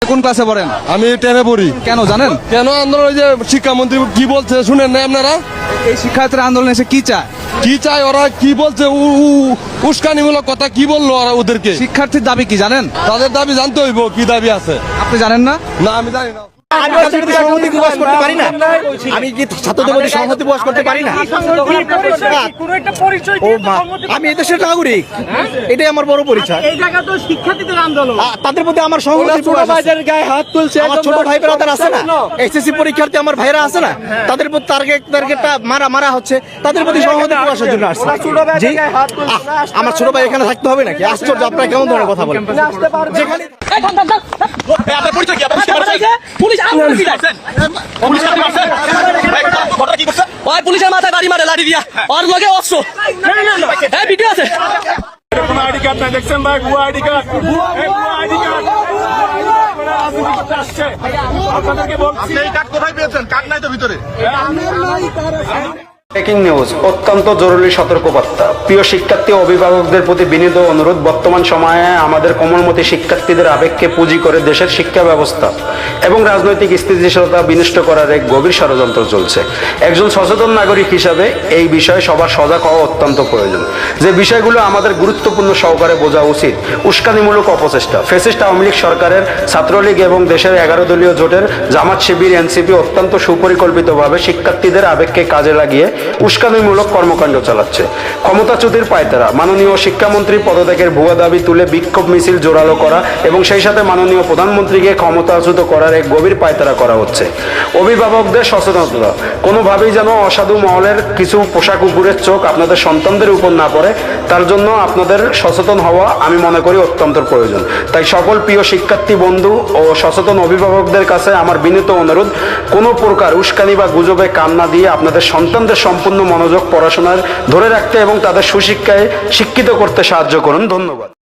কোন ক্লাসে পড়েন? আমি 10-এ পড়ি। কেন জানেন? কেন আন্দোলন? ওই যে শিক্ষামন্ত্রী কি বলছে শুনেন না আপনারা? এই শিক্ষার্থীরা আন্দোলন এসে কি চায়? কি চায় ওরা? কি বলছে? উস্কানিমূলক কথা কি বললো ওরা ওদেরকে? শিক্ষার্থীর দাবি কি জানেন? তাদের দাবি জানতে হইব, কি দাবি আছে। আপনি জানেন না? না, আমি জানি না। আমি ছাত্রদের প্রতি সহানুভূতি প্রকাশ করতে পারি না। আমি কি ছাত্রদের প্রতি সহানুভূতি প্রকাশ করতে পারি না? ও মা, আমি এই দেশের নাগরিক, এটাই আমার বড় পরিচয়। এই জায়গা তো শিক্ষার্থীদের আন্দোলন। তাদের প্রতি আমার সহানুভূতি প্রকাশ আছে। গায়ে হাত তুলছে, আমার ছোট ভাই ব্রাদার আছে না, এসএসসি পরীক্ষার্থী আমার ভাইরা আছে না, তাদের প্রতি টার্গেটটা মারা হচ্ছে, তাদের প্রতি সহানুভূতি প্রকাশের জন্য আসছে। জি, আমার ছোট ভাই এখানে থাকতে হবে নাকি? আশ্চর্য, আপনারা কেমন ধরনের কথা বলেন? যেখানে পুলিশের মাথায় বাড়ি মারে লাঠি দিয়া, ওর লগে অস্ত্র। হ্যাঁ, ভিডিও আছে। কোন আইডি কার্ড নাই দেখছেন ভাই? ভুয়া আইডি কার্ড, ভুয়া আইডি কার্ড আসছে। আপনাদেরকে বলছি এই কার্ড কোথায় পেয়েছেন? কার্ড নাই তো ভিতরে। ব্রেকিং নিউজ, অত্যন্ত জরুরি সতর্কবার্তা। প্রিয় শিক্ষার্থী ও অভিভাবকদের প্রতি বিনীত অনুরোধ, বর্তমান সময়ে আমাদের কোমলমতি শিক্ষার্থীদের আবেগকে পুঁজি করে দেশের শিক্ষা ব্যবস্থা এবং রাজনৈতিক স্থিতিশীলতা বিনষ্ট করার এক গভীর ষড়যন্ত্র চলছে। একজন সচেতন নাগরিক হিসাবে এই বিষয়ে সবার সজাগ হওয়া অত্যন্ত প্রয়োজন। যে বিষয়গুলো আমাদের গুরুত্বপূর্ণ সহকারে বোঝা উচিত: উস্কানিমূলক অপচেষ্টা। ফ্যাসিস্ট আওয়ামী লীগ সরকারের, ছাত্রলীগ এবং দেশের 11 দলীয় জোটের জামাত শিবির এনসিপি অত্যন্ত সুপরিকল্পিতভাবে শিক্ষার্থীদের আবেগকে কাজে লাগিয়ে উস্কানিমূলক কর্মকাণ্ড চালাচ্ছে। ক্ষমতাচ্যুতির পায়তারা। মাননীয় শিক্ষামন্ত্রী পদত্যাগের ভুয়া দাবি তুলে বিক্ষোভ মিছিল জোরালো করা এবং সেই সাথে মাননীয় প্রধানমন্ত্রীকে ক্ষমতাচ্যুত করার এক গভীর পায়তারা করা হচ্ছে। অভিভাবকদের সচেতনতা। কোনোভাবেই যেন অসাধু মহলের কিছু পোশাক কুকুরের চোখ আপনাদের সন্তানদের উপর না পড়ে, তার জন্য আপনাদের সচেতন হওয়া আমি মনে করি অত্যন্ত প্রয়োজন। তাই সকল প্রিয় শিক্ষার্থী বন্ধু ও সচেতন অভিভাবকদের কাছে আমার বিনীত অনুরোধ, কোনো প্রকার উস্কানি বা গুজবে কান না দিয়ে আপনাদের সন্তানদের সম্পূর্ণ মনোযোগ পড়াশোনার ধরে রাখতে এবং তাদের সুশিক্ষায় শিক্ষিত করতে সাহায্য করুন। ধন্যবাদ।